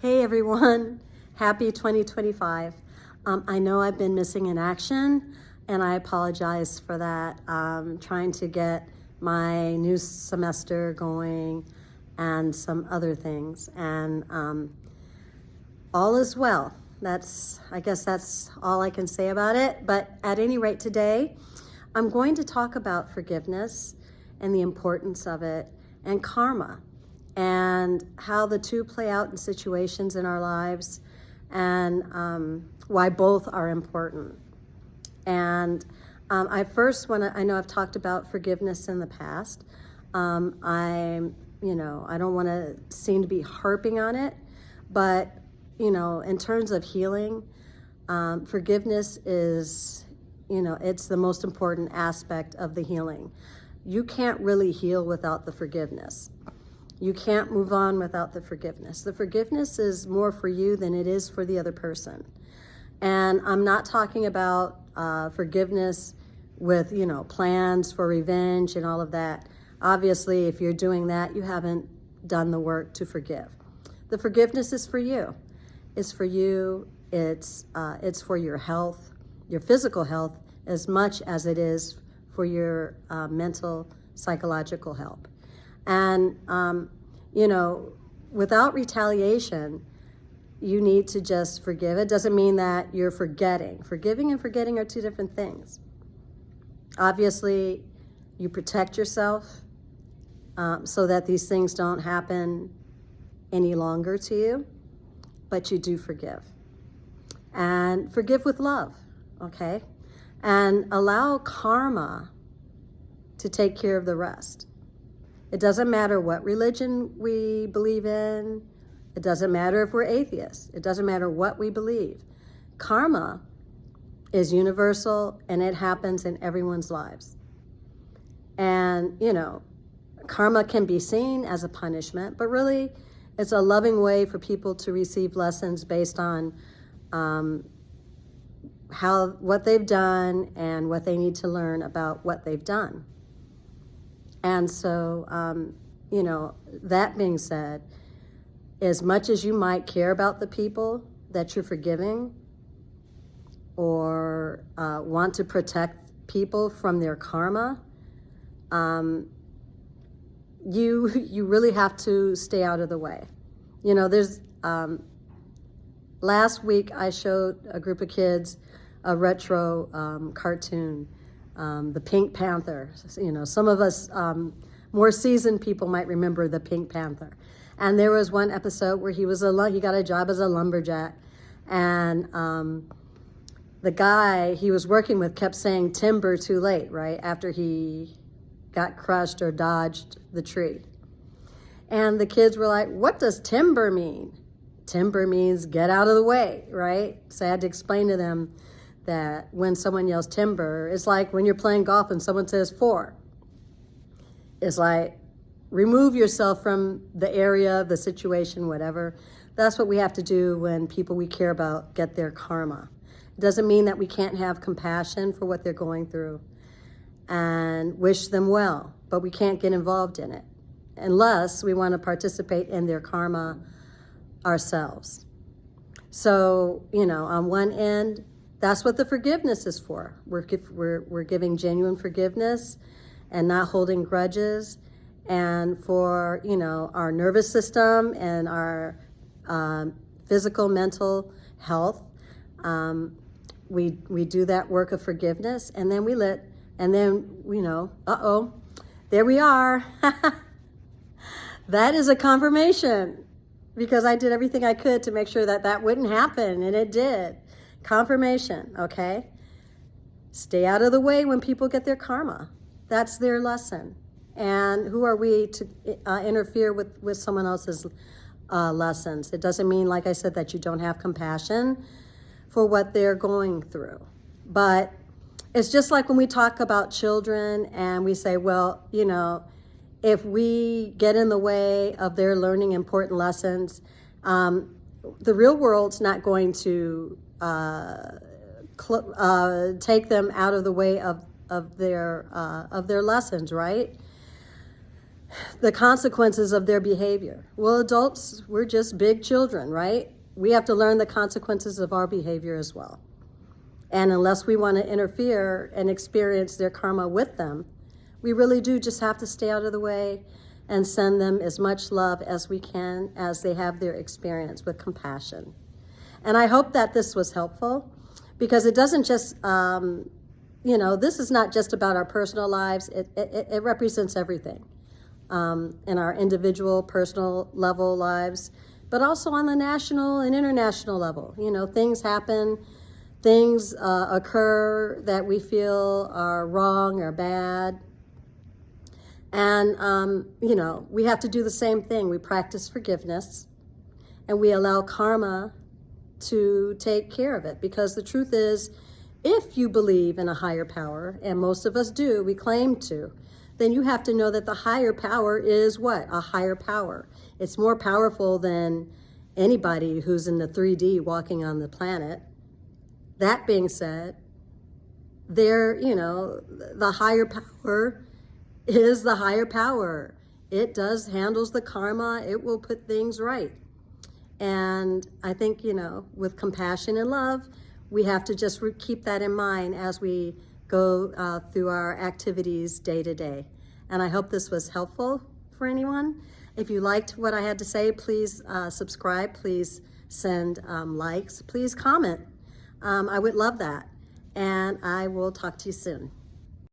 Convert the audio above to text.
Hey everyone, happy 2025. I know I've been missing in action and I apologize for that. Trying to get my new semester going and some other things, and all is well. I guess that's all I can say about it. But at any rate, today I'm going to talk about forgiveness and the importance of it, and karma, and how the two play out in situations in our lives, and why both are important. And I first want to, I know I've talked about forgiveness in the past. I don't want to seem to be harping on it, but, in terms of healing, forgiveness is, it's the most important aspect of the healing. You can't really heal without the forgiveness. You can't move on without the forgiveness. The forgiveness is more for you than it is for the other person. And I'm not talking about forgiveness with, plans for revenge and all of that. Obviously, if you're doing that, you haven't done the work to forgive. The forgiveness is for you. It's for you. It's for your health, your physical health, as much as it is for your mental, psychological health. And, without retaliation, you need to just forgive. It doesn't mean that you're forgetting. Forgiving and forgetting are two different things. Obviously, you protect yourself so that these things don't happen any longer to you, but you do forgive. And forgive with love, okay? And allow karma to take care of the rest. It doesn't matter what religion we believe in. It doesn't matter if we're atheists. It doesn't matter what we believe. Karma is universal, and it happens in everyone's lives. And, karma can be seen as a punishment, but really it's a loving way for people to receive lessons based on what they've done and what they need to learn about what they've done. And so, that being said, as much as you might care about the people that you're forgiving, or want to protect people from their karma, you really have to stay out of the way. There's last week I showed a group of kids a retro cartoon, the Pink Panther. Some of us more seasoned people might remember the Pink Panther. And there was one episode where he got a job as a lumberjack, and the guy he was working with kept saying timber too late, right, after he got crushed or dodged the tree. And the kids were like, what does timber mean? Timber means get out of the way, right? So I had to explain to them that when someone yells timber, it's like when you're playing golf and someone says 4. It's like, remove yourself from the area, the situation, whatever. That's what we have to do when people we care about get their karma. It doesn't mean that we can't have compassion for what they're going through and wish them well, but we can't get involved in it unless we want to participate in their karma ourselves. So, on one end, that's what the forgiveness is for. We're giving genuine forgiveness and not holding grudges. And for, our nervous system and our physical, mental health, we do that work of forgiveness, and then there we are. That is a confirmation, because I did everything I could to make sure that wouldn't happen, and it did. Confirmation, okay? Stay out of the way when people get their karma. That's their lesson. And who are we to interfere with someone else's lessons? It doesn't mean, like I said, that you don't have compassion for what they're going through. But it's just like when we talk about children and we say, well, if we get in the way of their learning important lessons, the real world's not going to take them out of the way of their lessons, right? the consequences of their behavior. Well, adults, we're just big children, right? We have to learn the consequences of our behavior as well. And unless we want to interfere and experience their karma with them, we really do just have to stay out of the way and send them as much love as we can as they have their experience with compassion. And I hope that this was helpful, because it doesn't just, this is not just about our personal lives. It represents everything in our individual, personal level lives, but also on the national and international level. Things happen, things occur that we feel are wrong or bad. And, we have to do the same thing. We practice forgiveness, and we allow karma to take care of it. Because the truth is, if you believe in a higher power, and most of us do, we claim to, then you have to know that the higher power is what? A higher power. It's more powerful than anybody who's in the 3D walking on the planet. That being said, the higher power is the higher power. It handles the karma. It will put things right. And I think, with compassion and love, we have to just keep that in mind as we go through our activities day to day. And I hope this was helpful for anyone. If you liked what I had to say, please subscribe. Please send likes. Please comment. I would love that. And I will talk to you soon.